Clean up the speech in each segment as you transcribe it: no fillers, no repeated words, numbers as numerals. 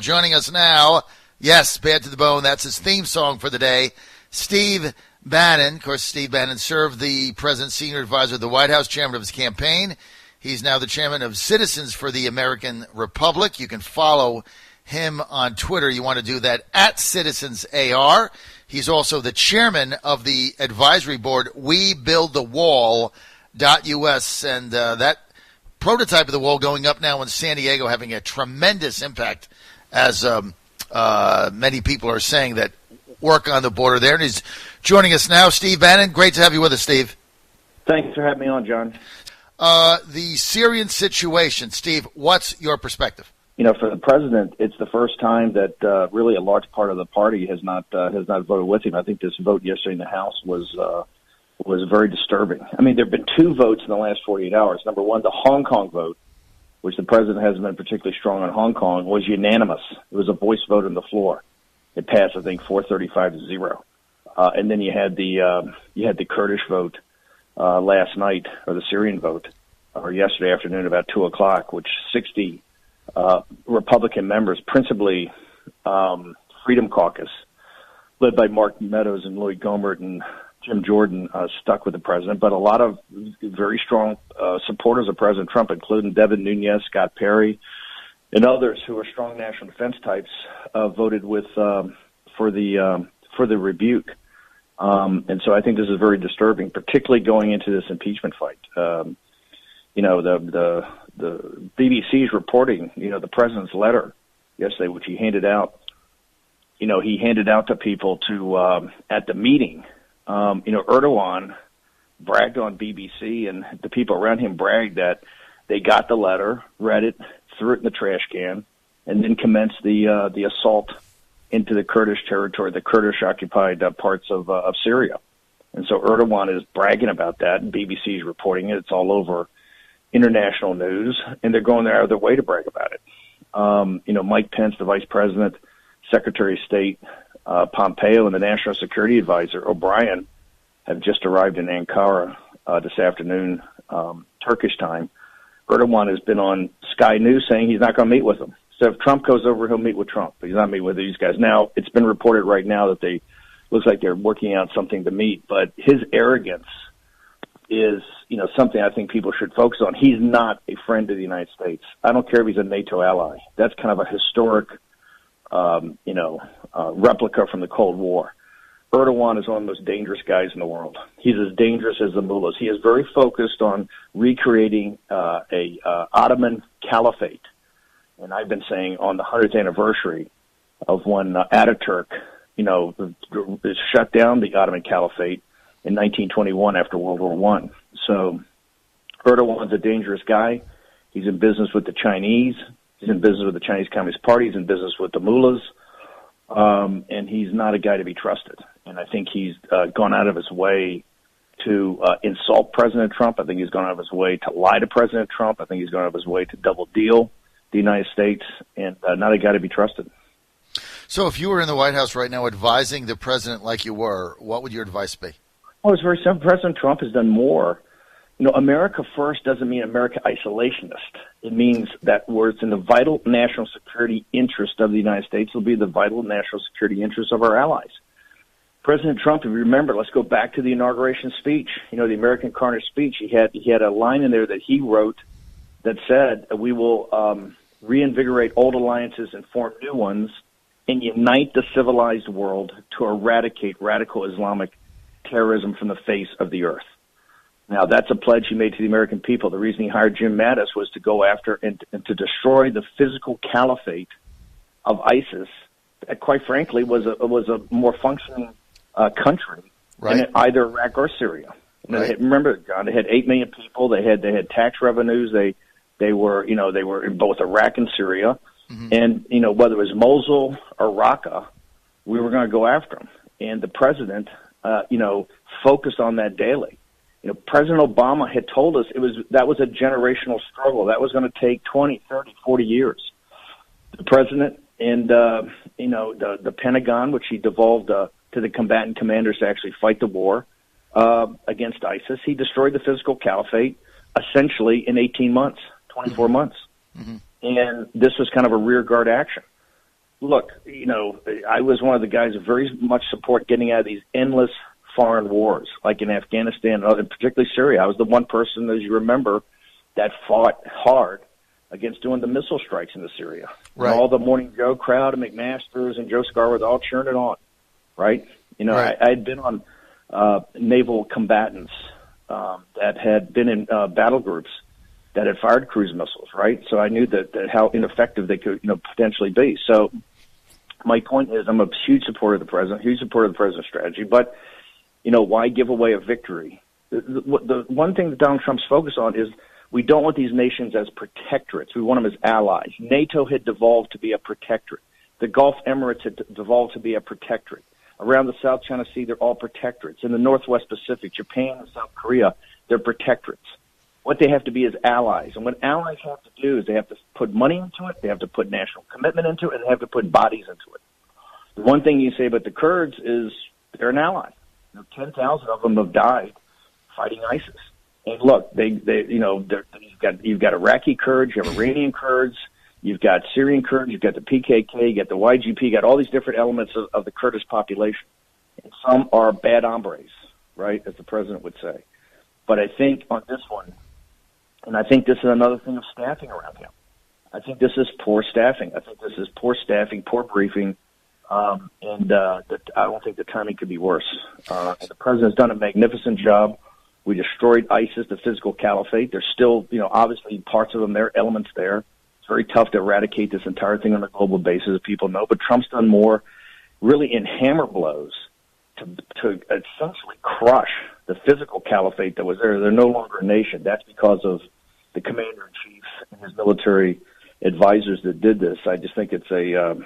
Joining us now, yes, Bad to the Bone, that's his theme song for the day, Steve Bannon. Of course, Steve Bannon served the president's senior advisor of the White House, chairman of his campaign. He's now the chairman of Citizens for the American Republic. You can follow him on Twitter. You want to do that at CitizensAR. He's also the chairman of the advisory board, WeBuildTheWall.us, and that prototype of the wall going up now in San Diego, having a tremendous impact, as many people are saying that work on the border there. And he's joining us now, Steve Bannon. Great to have you with us, Steve. Thanks for having me on, John. The Syrian situation, Steve, what's your perspective? You know, for the president, it's the first time that really a large part of the party has not voted with him. I think this vote yesterday in the House was very disturbing. I mean, there have been two votes in the last 48 hours. Number one, the Hong Kong vote, which the president hasn't been particularly strong on Hong Kong, was unanimous. It was a voice vote on the floor. It passed, I think, 435-0. And then you had the Kurdish vote last night, or the Syrian vote, or yesterday afternoon about 2:00, which 60 Republican members, principally Freedom Caucus, led by Mark Meadows and Lloyd Gohmert and Jim Jordan, stuck with the president. But a lot of very strong supporters of President Trump, including Devin Nunes, Scott Perry, and others who are strong national defense types, voted for the rebuke. And so I think this is very disturbing, particularly going into this impeachment fight. You know, the BBC's reporting, you know, the president's letter yesterday, which he handed out, you know, he handed out to people to, at the meeting. You know, Erdogan bragged on BBC, and the people around him bragged that they got the letter, read it, threw it in the trash can, and then commenced the assault into the Kurdish territory, the Kurdish-occupied parts of Syria. And so Erdogan is bragging about that, and BBC is reporting it. It's all over international news, and they're going out of their way to brag about it. You know, Mike Pence, the vice president, Secretary of State Pompeo, and the National Security Advisor O'Brien have just arrived in Ankara this afternoon, Turkish time. Erdogan has been on Sky News saying he's not going to meet with them. So if Trump goes over, he'll meet with Trump, but he's not meeting with these guys. Now, it's been reported right now that looks like they're working out something to meet, but his arrogance is, you know, something I think people should focus on. He's not a friend of the United States. I don't care if he's a NATO ally. That's kind of a historic, replica from the Cold War. Erdogan is one of the most dangerous guys in the world. He's as dangerous as the mullahs. He is very focused on recreating a Ottoman caliphate. And I've been saying on the 100th anniversary of when Ataturk, you know, shut down the Ottoman caliphate in 1921 after World War I. So Erdogan's a dangerous guy. He's in business with the Chinese. He's in business with the Chinese Communist Party. He's in business with the mullahs. And he's not a guy to be trusted. And I think he's gone out of his way to insult President Trump. I think he's gone out of his way to lie to President Trump. I think he's gone out of his way to double deal the United States, and not a guy to be trusted. So if you were in the White House right now advising the president like you were, what would your advice be? Well, it's very simple. President Trump has done more. You know, America first doesn't mean America isolationist. It means that where it's in the vital national security interest of the United States, it'll be the vital national security interest of our allies. President Trump, if you remember, let's go back to the inauguration speech. You know, the American Carnage speech. He had a line in there that he wrote that said, we will reinvigorate old alliances and form new ones and unite the civilized world to eradicate radical Islamic terrorism from the face of the earth. Now, that's a pledge he made to the American people. The reason he hired Jim Mattis was to go after and to destroy the physical caliphate of ISIS that, quite frankly, was a more functioning country in either Iraq or Syria. Right. Remember, John, they had 8 million people. They had tax revenues. They were in both Iraq and Syria. Mm-hmm. And, you know, whether it was Mosul or Raqqa, we were going to go after them. And the president, focused on that daily. You know, President Obama had told us that was a generational struggle. That was going to take 20, 30, 40 years. The president and, the Pentagon, which he devolved to the combatant commanders to actually fight the war against ISIS, he destroyed the physical caliphate essentially in 18 months. 24 months. Mm-hmm. And this was kind of a rear guard action. look, I was one of the guys who very much support getting out of these endless foreign wars, like in Afghanistan and particularly Syria. I was the one person, as you remember, that fought hard against doing the missile strikes into Syria. Right. And all the Morning Joe crowd and McMaster's and Joe Scarborough all cheering it on, right? Right. I had been on naval combatants that had been in battle groups that had fired cruise missiles, right? So I knew that how ineffective they could, potentially be. So my point is, I'm a huge supporter of the president, huge supporter of the president's strategy, but why give away a victory? The one thing that Donald Trump's focused on is we don't want these nations as protectorates. We want them as allies. NATO had devolved to be a protectorate. The Gulf Emirates had devolved to be a protectorate. Around the South China Sea, they're all protectorates. In the Northwest Pacific, Japan and South Korea, they're protectorates. What they have to be is allies. And what allies have to do is they have to put money into it, they have to put national commitment into it, and they have to put bodies into it. The one thing you say about the Kurds is they're an ally. 10,000 of them have died fighting ISIS. And look, you've got Iraqi Kurds, you have Iranian Kurds, you've got Syrian Kurds, you've got the PKK, you got the YGP, you got all these different elements of the Kurdish population. And some are bad hombres, right, as the president would say. But I think on this one, and I think this is another thing of staffing around him. I think this is poor staffing. I think this is poor staffing, poor briefing, and I don't think the timing could be worse. And the president's done a magnificent job. We destroyed ISIS, the physical caliphate. There's still, obviously parts of them there, elements there. It's very tough to eradicate this entire thing on a global basis, as people know. But Trump's done more, really in hammer blows, to essentially crush the physical caliphate that was there. They're no longer a nation. That's because of the commander-in-chief and his military advisors that did this. I just think it's a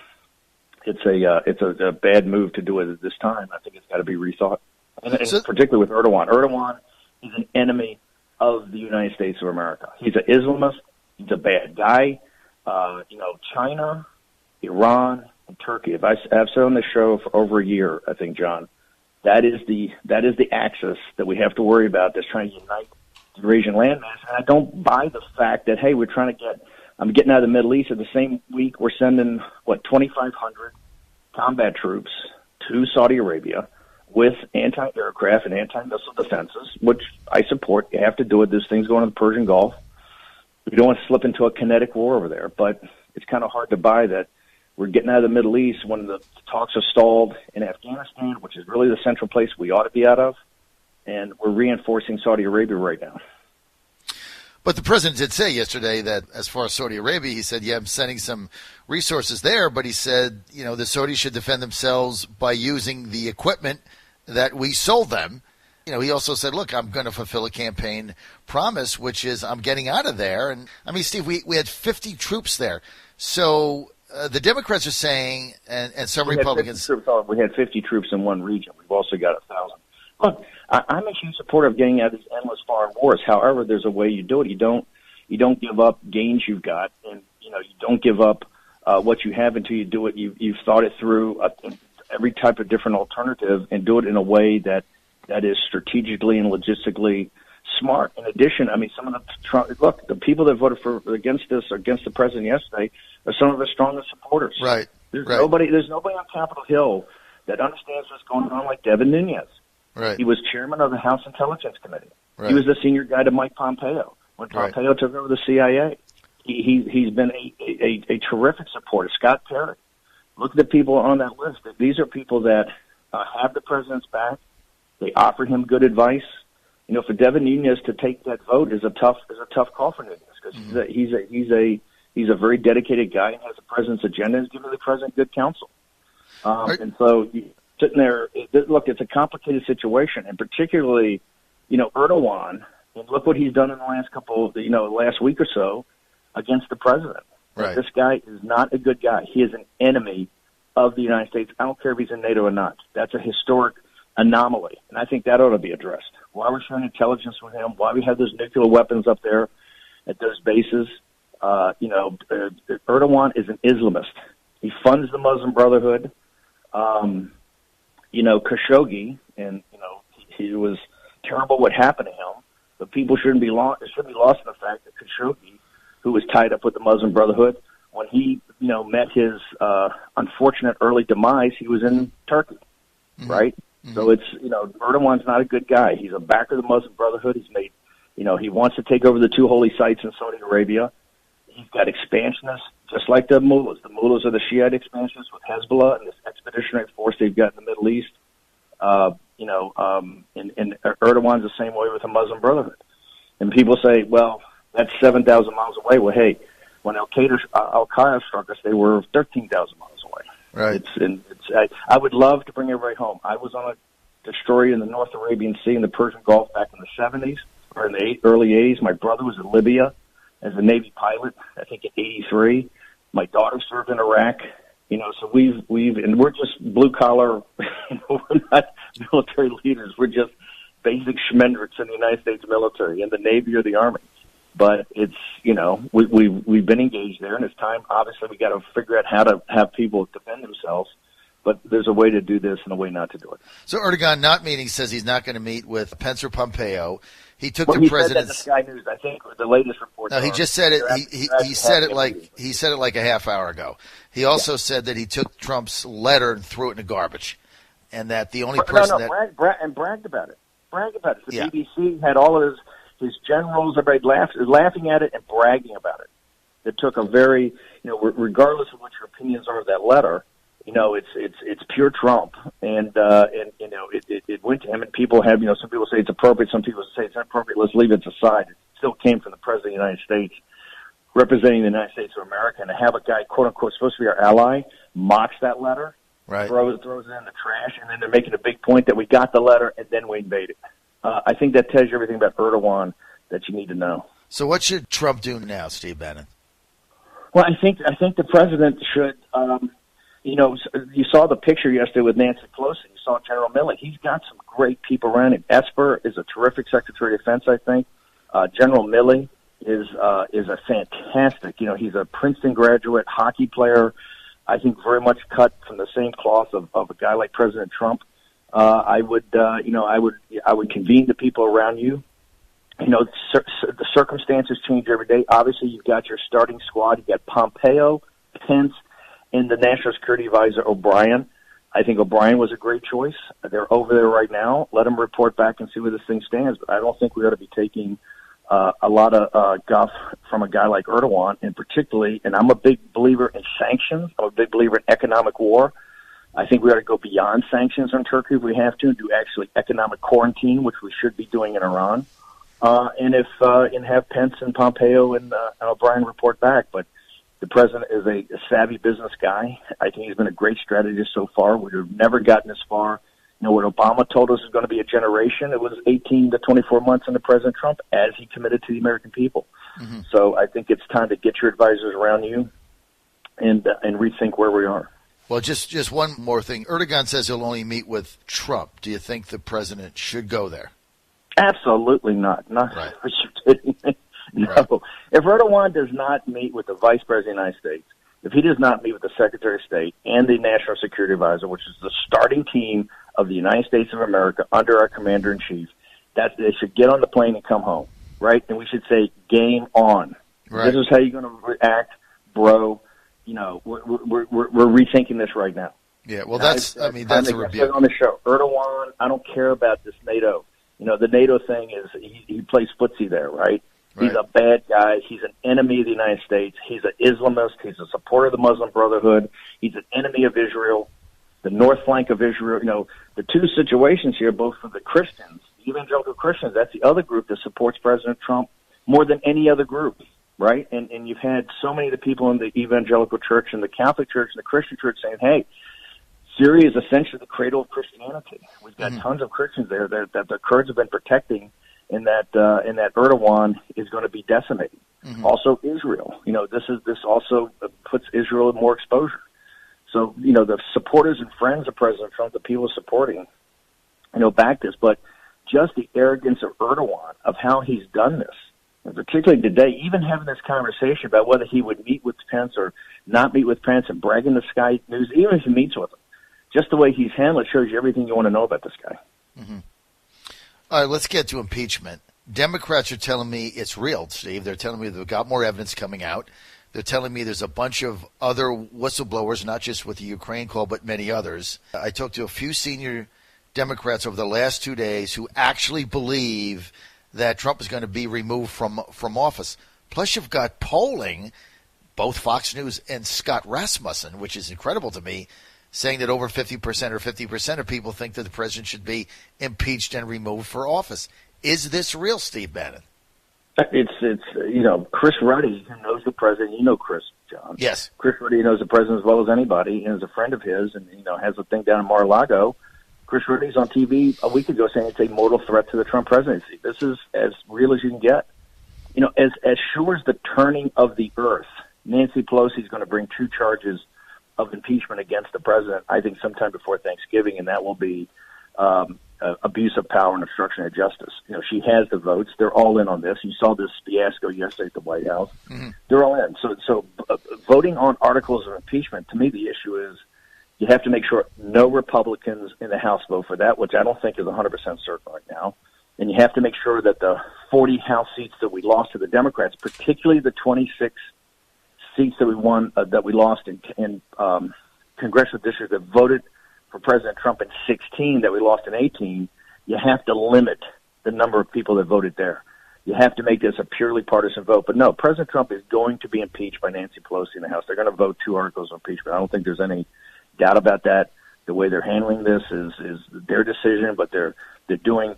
bad move to do it at this time. I think it's got to be rethought, and particularly with Erdogan. Erdogan is an enemy of the United States of America. He's an Islamist. He's a bad guy. China, Iran, and Turkey. I've said on this show for over a year, I think, John, that is the axis that we have to worry about that's trying to unite the Eurasian landmass. And I don't buy the fact that, hey, I'm getting out of the Middle East. At the same week, we're sending, 2,500 combat troops to Saudi Arabia with anti-aircraft and anti-missile defenses, which I support. You have to do it. This thing's going to the Persian Gulf. We don't want to slip into a kinetic war over there, but it's kind of hard to buy that we're getting out of the Middle East when the talks are stalled in Afghanistan, which is really the central place we ought to be out of, and we're reinforcing Saudi Arabia right now. But the president did say yesterday that as far as Saudi Arabia, he said, I'm sending some resources there, but he said, the Saudis should defend themselves by using the equipment that we sold them. He also said, look, I'm going to fulfill a campaign promise, which is I'm getting out of there. And, Steve, we had 50 troops there. So the Democrats are saying, and some Republicans. We had 50 troops in one region. We've also got 1,000. Look, I'm a huge supporter of getting out of these endless foreign wars. However, there's a way you do it. You don't give up gains you've got, and you don't give up what you have until you do it. You've thought it through every type of different alternative, and do it in a way that is strategically and logistically smart. In addition, some of the people that voted against the president yesterday are some of his strongest supporters. Right. There's nobody on Capitol Hill that understands what's going on like Devin Nunes. Right. He was chairman of the House Intelligence Committee. Right. He was the senior guy to Mike Pompeo when Pompeo took over the CIA. He's been a terrific supporter. Scott Perry. Look at the people on that list. These are people that have the president's back. They offered him good advice. For Devin Nunes to take that vote is a tough call for Nunes because he's a very dedicated guy and has the president's agenda and is giving the president good counsel. And so sitting there, look, it's a complicated situation, and particularly, Erdogan. And look what he's done in the last last week or so against the president. Right. This guy is not a good guy. He is an enemy of the United States. I don't care if he's in NATO or not. That's a historic anomaly, and I think that ought to be addressed. Why we're sharing intelligence with him, why we have those nuclear weapons up there at those bases. Erdogan is an Islamist. He funds the Muslim Brotherhood. Khashoggi, and he was terrible what happened to him, but people shouldn't be lost in the fact that Khashoggi, who was tied up with the Muslim Brotherhood, when he, met his unfortunate early demise, he was in Turkey, right? Mm-hmm. So it's, Erdogan's not a good guy. He's a backer of the Muslim Brotherhood. He's made, he wants to take over the two holy sites in Saudi Arabia. He's got expansionists, just like the mullahs. The mullahs are the Shiite expansionists with Hezbollah and this expeditionary force they've got in the Middle East. And Erdogan's the same way with the Muslim Brotherhood. And people say, well, that's 7,000 miles away. Well, hey, when Al-Qaeda struck us, they were 13,000 miles away. Right. I would love to bring everybody home. I was on a destroyer in the North Arabian Sea in the Persian Gulf back in the 70s or in the early 80s. My brother was in Libya as a Navy pilot, I think in 83. My daughter served in Iraq. So and we're just blue collar, we're not military leaders. We're just basic schmendricks in the United States military, in the Navy or the Army. But it's, we've been engaged there, and it's time. Obviously, we got to figure out how to have people defend themselves. But there's a way to do this and a way not to do it. So Erdogan not meeting says he's not going to meet with Pence or Pompeo. He took the president's. Said that in Sky News. I think the latest report. No, he just said it. He said it like a half hour ago. He also said that he took Trump's letter and threw it in the garbage, and that the only person bragged about it. The BBC had all of his generals, everybody laughing at it and bragging about it. It took a very, regardless of what your opinions are of that letter, it's pure Trump, and it went to him, and people have, some people say it's appropriate, some people say it's inappropriate. Let's leave it aside. It still came from the President of the United States, representing the United States of America, and to have a guy, quote unquote, supposed to be our ally, mocks that letter, right, throws it in the trash, and then they're making a big point that we got the letter and then we invaded. I think that tells you everything about Erdogan that you need to know. So what should Trump do now, Steve Bannon? Well, I think the president should, you saw the picture yesterday with Nancy Pelosi. You saw General Milley. He's got some great people around him. Esper is a terrific Secretary of Defense, I think. General Milley is a fantastic, he's a Princeton graduate, hockey player. I think very much cut from the same cloth of a guy like President Trump. I would convene the people around you. The circumstances change every day. Obviously, you've got your starting squad. You've got Pompeo, Pence, and the National Security Advisor, O'Brien. I think O'Brien was a great choice. They're over there right now. Let them report back and see where this thing stands. But I don't think we ought to be taking a lot of guff from a guy like Erdogan, and particularly, and I'm a big believer in sanctions. I'm a big believer in economic war. I think we ought to go beyond sanctions on Turkey if we have to, and do actually economic quarantine, which we should be doing in Iran. And have Pence and Pompeo and O'Brien report back. But the president is a savvy business guy. I think he's been a great strategist so far. We've never gotten this far. What Obama told us is going to be a generation. It was 18 to 24 months under President Trump as he committed to the American people. Mm-hmm. So I think it's time to get your advisors around you and rethink where we are. Well, just one more thing. Erdogan says he'll only meet with Trump. Do you think the president should go there? Absolutely not. Not right. No. Right. If Erdogan does not meet with the Vice President of the United States, if he does not meet with the Secretary of State and the National Security Advisor, which is the starting team of the United States of America under our Commander-in-Chief, that they should get on the plane and come home, right? And we should say, game on. Right. This is how you're going to react, bro. We're rethinking this right now. Yeah, well, that's a rebuke. On the show, Erdogan, I don't care about this NATO. The NATO thing is he plays footsie there, right? He's a bad guy. He's an enemy of the United States. He's an Islamist. He's a supporter of the Muslim Brotherhood. He's an enemy of Israel, the north flank of Israel. The two situations here, both for the Christians, evangelical Christians, that's the other group that supports President Trump more than any other group, right? And you've had so many of the people in the evangelical church and the Catholic church and the Christian church saying, hey, Syria is essentially the cradle of Christianity. We've got tons of Christians there that the Kurds have been protecting, and that Erdogan is going to be decimated. Mm-hmm. Also, Israel. This also puts Israel in more exposure. So, the supporters and friends of President Trump, the people supporting, back this. But just the arrogance of Erdogan, of how he's done this, and particularly today, even having this conversation about whether he would meet with Pence or not meet with Pence and bragging the Sky News, even if he meets with him. Just the way he's handled it shows you everything you want to know about this guy. Mm-hmm. All right, let's get to impeachment. Democrats are telling me it's real, Steve. They're telling me they've got more evidence coming out. They're telling me there's a bunch of other whistleblowers, not just with the Ukraine call, but many others. I talked to a few senior Democrats over the last 2 days who actually believe that Trump is going to be removed from office. Plus, you've got polling, both Fox News and Scott Rasmussen, which is incredible to me, saying that over 50% or 50% of people think that the president should be impeached and removed for office. Is this real, Steve Bannon? It's Chris Ruddy, who knows the president. You know Chris, John. Yes. Chris Ruddy knows the president as well as anybody, and is a friend of his, and has a thing down in Mar-a-Lago. Chris Ruddy's on TV a week ago saying it's a mortal threat to the Trump presidency. This is as real as you can get. As sure as the turning of the earth, Nancy Pelosi is going to bring 2 charges of impeachment against the president, I think, sometime before Thanksgiving, and that will be abuse of power and obstruction of justice. She has the votes. They're all in on this. You saw this fiasco yesterday at the White House. Mm-hmm. They're all in. So voting on articles of impeachment, to me, the issue is you have to make sure no Republicans in the House vote for that, which I don't think is 100% certain right now. And you have to make sure that the 40 House seats that we lost to the Democrats, particularly the 26 seats that we won, that we lost in congressional districts that voted for President Trump in 16 that we lost in 18, you have to limit the number of people that voted there. You have to make this a purely partisan vote. But no, President Trump is going to be impeached by Nancy Pelosi in the House. They're going to vote 2 articles of impeachment. I don't think there's any doubt about that. The way they're handling this is their decision, but they're doing,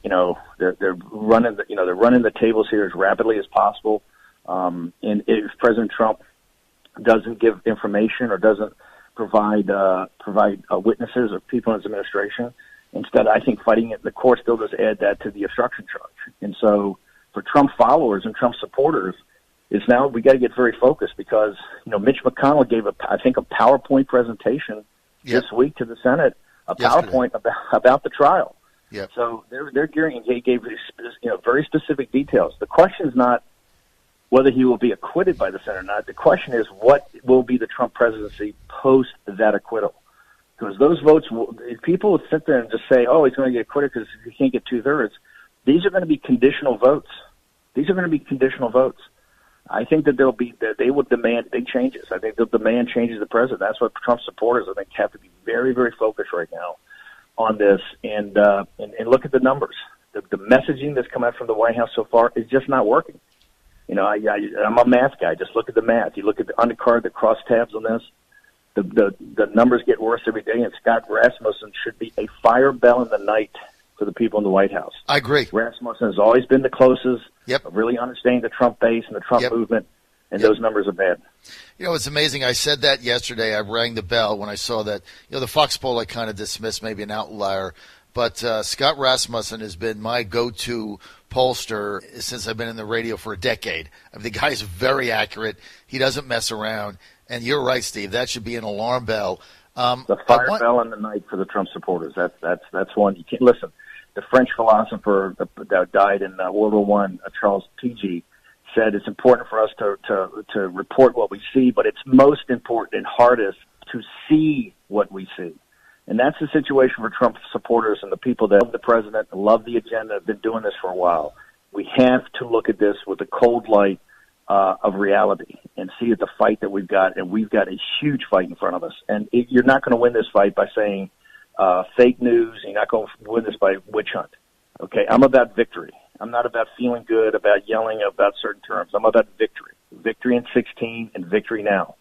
they're running the tables here as rapidly as possible. And if President Trump doesn't give information or doesn't provide witnesses or people in his administration, instead, I think fighting it in the court still does add that to the obstruction charge. And so for Trump followers and Trump supporters, it's now we got to get very focused because, Mitch McConnell gave a PowerPoint presentation this week to the Senate, PowerPoint about the trial. Yep. So they're gearing. He gave very specific details. The question is not whether he will be acquitted by the Senate or not. The question is what will be the Trump presidency post that acquittal? Because those votes, people would sit there and just say, "Oh, he's going to get acquitted because he can't get 2/3." These are going to be conditional votes. I think that they would demand big changes. I think they'll demand changes to the president. That's what Trump supporters, I think, have to be very, very focused right now on this and look at the numbers. The messaging that's come out from the White House so far is just not working. I'm a math guy. Just look at the math. You look at the undercard, the crosstabs on this. The numbers get worse every day, and Scott Rasmussen should be a fire bell in the night for the people in the White House. I agree. Rasmussen has always been the closest of really understanding the Trump base and the Trump movement, and those numbers are bad. It's amazing. I said that yesterday. I rang the bell when I saw that. The Fox poll I kind of dismissed, maybe an outlier. But Scott Rasmussen has been my go-to pollster since I've been in the radio for a decade. The guy is very accurate. He doesn't mess around. And you're right, Steve. That should be an alarm bell. The fire bell in the night for the Trump supporters. That's one you can't listen. The French philosopher that died in World War I, Charles P.G., said it's important for us to report what we see, but it's most important and hardest to see what we see. And that's the situation for Trump supporters and the people that love the president and love the agenda, have been doing this for a while. We have to look at this with a cold light of reality and see the fight that we've got, and we've got a huge fight in front of us. And you're not going to win this fight by saying fake news. You're not going to win this by witch hunt. Okay, I'm about victory. I'm not about feeling good, about yelling about certain terms. I'm about victory. Victory in 16 and victory now.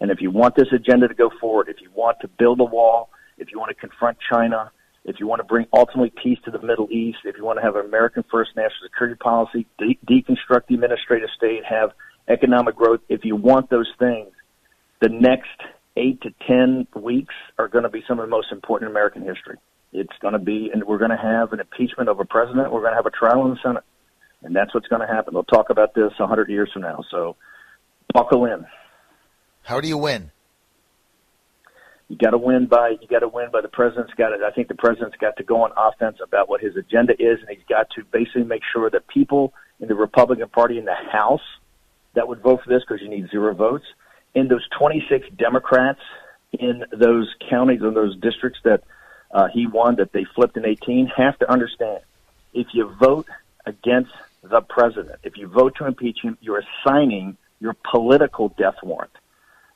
And if you want this agenda to go forward, if you want to build a wall, if you want to confront China, if you want to bring ultimately peace to the Middle East, if you want to have an American first national security policy, deconstruct the administrative state, have economic growth, if you want those things, the next 8 to 10 weeks are going to be some of the most important in American history. It's going to be, and we're going to have an impeachment of a president. We're going to have a trial in the Senate. And that's what's going to happen. They'll talk about this 100 years from now. So buckle in. How do you win? You got to win by the president's got it. I think the president's got to go on offense about what his agenda is, and he's got to basically make sure that people in the Republican Party in the House that would vote for this, because you need 0 votes, and those 26 Democrats in those counties and those districts that he won that they flipped in 18 have to understand, if you vote against the president, if you vote to impeach him, you're assigning your political death warrant,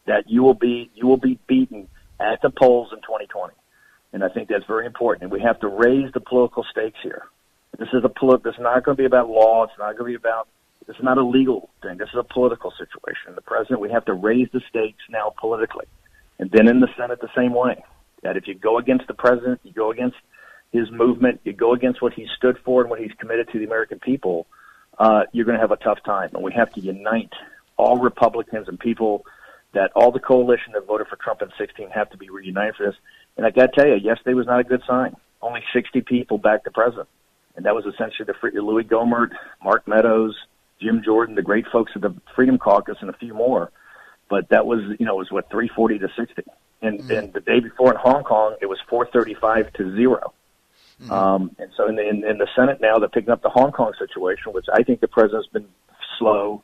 that you will be beaten at the polls in 2020. And I think that's very important. And we have to raise the political stakes here. This is not going to be about law. It's not going to be about. This is not a legal thing. This is a political situation. The president, we have to raise the stakes now politically. And then in the Senate, the same way. That if you go against the president, you go against his movement, you go against what he stood for and what he's committed to the American people, you're going to have a tough time. And we have to unite all Republicans and people that all the coalition that voted for Trump in 2016 have to be reunited for this. And I got to tell you, yesterday was not a good sign. Only 60 people backed the president. And that was essentially Louis Gohmert, Mark Meadows, Jim Jordan, the great folks of the Freedom Caucus, and a few more. But that was, it was 340 to 60. And the day before in Hong Kong, it was 435 to 0. And so in the Senate now, they're picking up the Hong Kong situation, which I think the president's been slow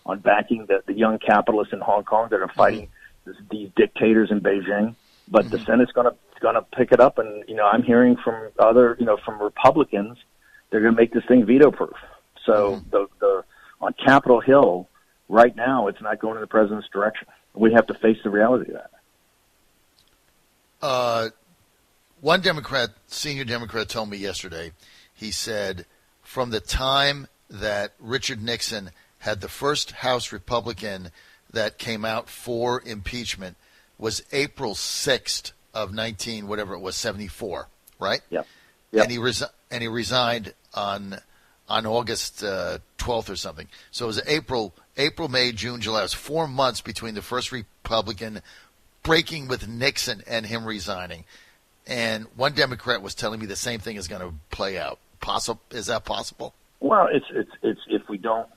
on backing the young capitalists in Hong Kong that are fighting these dictators in Beijing. But the Senate's going to pick it up, and I'm hearing from from Republicans, they're going to make this thing veto-proof. So the on Capitol Hill right now, it's not going in the president's direction. We have to face the reality of that. One senior Democrat told me yesterday, he said, from the time that Richard Nixon had the first House Republican that came out for impeachment was April 6th of 74, right? Yep. And he resigned on August 12th or something. So it was April, May, June, July. It was 4 months between the first Republican breaking with Nixon and him resigning. And one Democrat was telling me the same thing is going to play out. Is that possible? Well, it's if we don't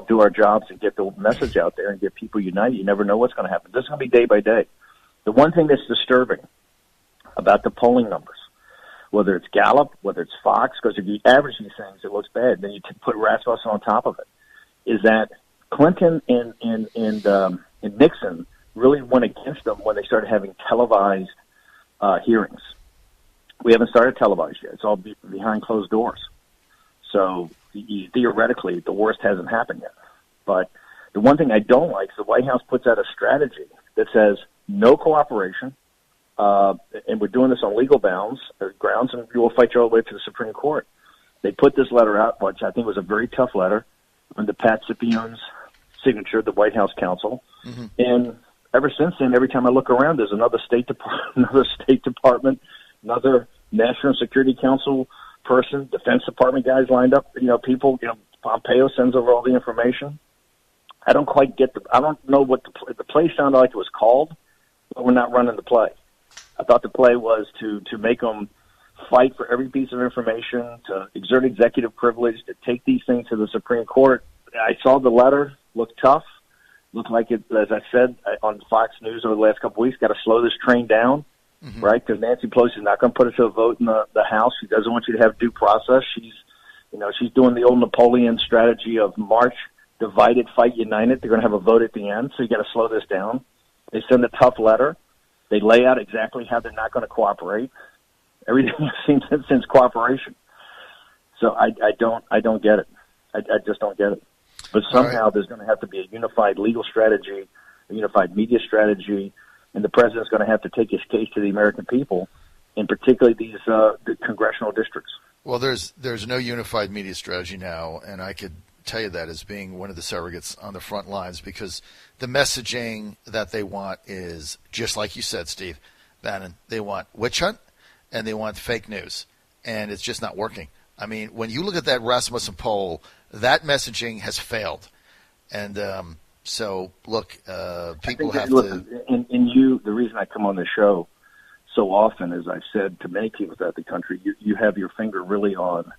do our jobs and get the message out there and get people united, you never know what's going to happen. This is going to be day by day. The one thing that's disturbing about the polling numbers, whether it's Gallup, whether it's Fox, because if you average these things, it looks bad. Then you put Rasmussen on top of it. Is that Clinton and Nixon really went against them when they started having televised hearings. We haven't started televised yet. It's all behind closed doors. So theoretically, the worst hasn't happened yet. But the one thing I don't like is the White House puts out a strategy that says no cooperation, and we're doing this on legal grounds, and we will fight you all the way to the Supreme Court. They put this letter out, which I think was a very tough letter, under Pat Cipione's signature, the White House counsel. And ever since then, every time I look around, there's another State Department, another National Security Council person, Defense Department guys lined up. People. Pompeo sends over all the information. I don't quite get I don't know what the play sounded like it was called, but we're not running the play. I thought the play was to make them fight for every piece of information, to exert executive privilege, to take these things to the Supreme Court. I saw the letter, looked tough, looked like it, as I said on Fox News over the last couple of weeks, got to slow this train down, right? Because Nancy Pelosi is not going to put it to a vote in the House. She doesn't want you to have due process. She's doing the old Napoleon strategy of march, divided, fight, united. They're going to have a vote at the end, so you got to slow this down. They send a tough letter. They lay out exactly how they're not going to cooperate. Everything I've seen since cooperation. So I don't get it. I just don't get it. But somehow there's going to have to be a unified legal strategy, a unified media strategy, and the president's going to have to take his case to the American people, and particularly these the congressional districts. Well, there's no unified media strategy now, and I could tell you that as being one of the surrogates on the front lines, because the messaging that they want is, just like you said, Steve Bannon, they want witch hunt and they want fake news, and it's just not working. I mean, when you look at that Rasmussen poll, that messaging has failed. And so, look, people have to... The reason I come on this show so often, as I've said to many people throughout the country, you have your finger really on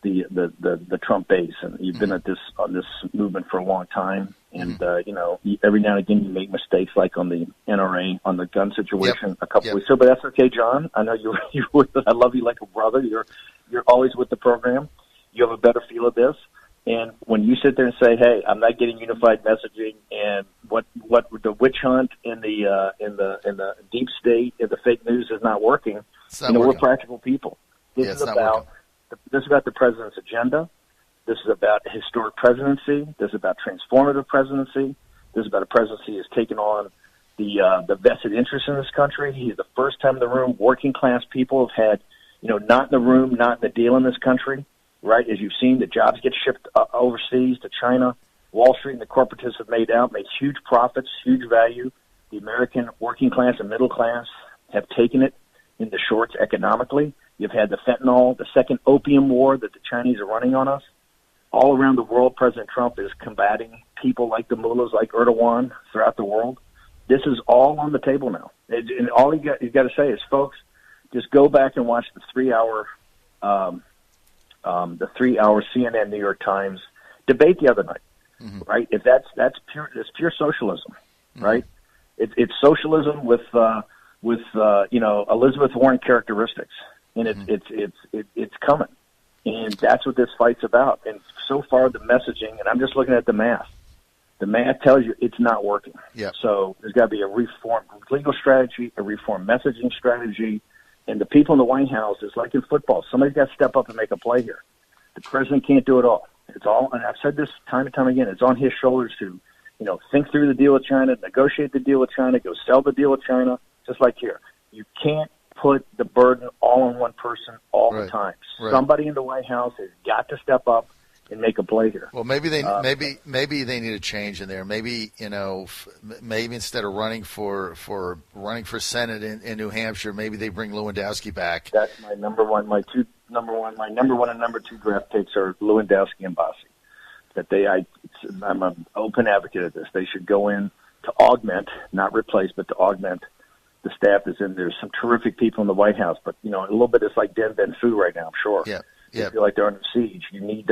the Trump base, and you've been on this movement for a long time. And every now and again you make mistakes, like on the NRA, on the gun situation a couple weeks ago. But that's okay, John. I know you. I love you like a brother. You're always with the program. You have a better feel of this. And when you sit there and say, "Hey, I'm not getting unified messaging," and what the witch hunt in the deep state, and the fake news is not working, we're practical people. This is about the president's agenda. This is about a historic presidency. This is about transformative presidency. This is about a presidency that's taken on the vested interest in this country. He's the first time in the room. Working class people have had, not in the room, not in the deal in this country, right? As you've seen, the jobs get shipped overseas to China. Wall Street and the corporatists have made huge profits, huge value. The American working class and middle class have taken it in the shorts economically. You've had the fentanyl, the second opium war that the Chinese are running on us. All around the world, President Trump is combating people like the mullahs, like Erdogan, throughout the world. This is all on the table now. And all you got to say is, folks, just go back and watch the 3-hour CNN New York Times debate the other night, right? If that's pure socialism, right? It's socialism with Elizabeth Warren characteristics, and it's coming. And that's what this fight's about. And so far, the messaging, and I'm just looking at the math. The math tells you it's not working. Yep. So there's got to be a reformed legal strategy, a reformed messaging strategy. And the people in the White House, is like in football. Somebody's got to step up and make a play here. The president can't do it all. It's all, and I've said this time and time again, it's on his shoulders to, think through the deal with China, negotiate the deal with China, go sell the deal with China, just like here. You can't put the burden all on one person all the time. Right. Somebody in the White House has got to step up and make a play here. Well, maybe they need a change in there. Maybe maybe instead of running for Senate in New Hampshire, maybe they bring Lewandowski back. That's my number one. My number one and number 2 draft picks are Lewandowski and Bossie. I'm an open advocate of this. They should go in to augment, not replace, but to augment the staff that's in. There's some terrific people in the White House, but a little bit it's like Den Ben Phu right now. I'm sure. Yeah. I feel like they're under siege. You need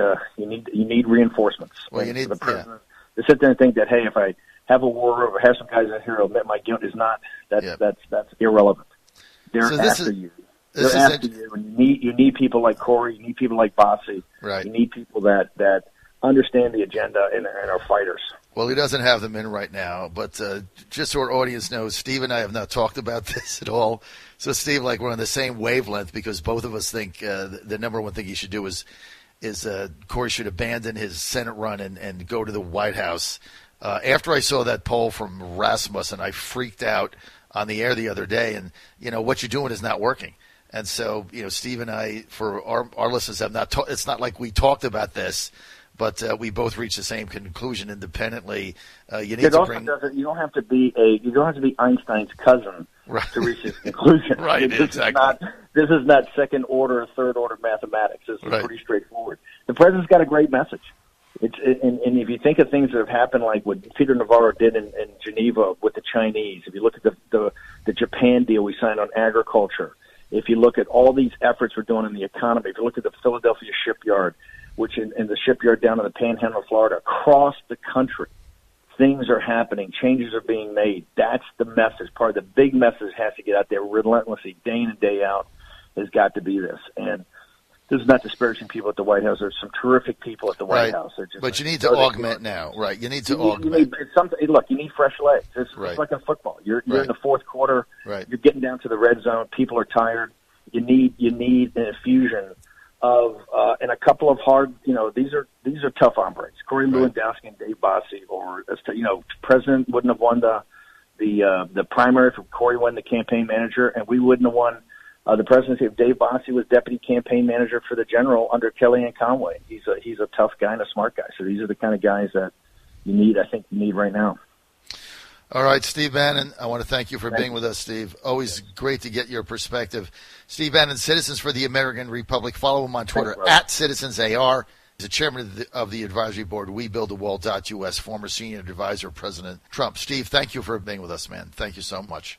reinforcements. Well, you need the president to sit there and think that, hey, if I have a war or have some guys in here who admit my guilt is not that's irrelevant. They're after you. They're after you, and you need people like Corey. You need people like Bossie. Right. You need people that understand the agenda and are fighters. Well, he doesn't have them in right now, but just so our audience knows, Steve and I have not talked about this at all. So, Steve, we're on the same wavelength because both of us think the number one thing he should do is Corey should abandon his Senate run and go to the White House. After I saw that poll from Rasmussen, I freaked out on the air the other day, and what you're doing is not working. And so, Steve and I, for our listeners, have not. It's not like we talked about this. But we both reached the same conclusion independently. You don't have to be Einstein's cousin to reach this conclusion. Right, exactly. This is not second order or third order mathematics. This is pretty straightforward. The president's got a great message. And if you think of things that have happened, like what Peter Navarro did in Geneva with the Chinese, if you look at the Japan deal we signed on agriculture, if you look at all these efforts we're doing in the economy, if you look at the Philadelphia shipyard, which in the shipyard down in the Panhandle of Florida, across the country, things are happening, changes are being made. That's the message. Part of the big message has to get out there relentlessly, day in and day out, has got to be this. And this is not disparaging people at the White House. There's some terrific people at the White House. But you need to augment now, right? You need to augment. You need fresh legs. It's like in football. You're in the fourth quarter. Right. You're getting down to the red zone. People are tired. You need an infusion of and a couple of hard, these are tough hombres. Corey Lewandowski and Dave Bossie, or President wouldn't have won the primary if Corey won the campaign manager, and we wouldn't have won the presidency if Dave Bossie was deputy campaign manager for the general under Kellyanne Conway. He's a tough guy and a smart guy. So these are the kind of guys that you need right now. All right, Steve Bannon, I want to thank you for being with us, Steve. Always great to get your perspective. Steve Bannon, Citizens for the American Republic. Follow him on Twitter, @CitizensAR. He's the chairman of the advisory board, WeBuildTheWall.us, former senior advisor of President Trump. Steve, thank you for being with us, man. Thank you so much.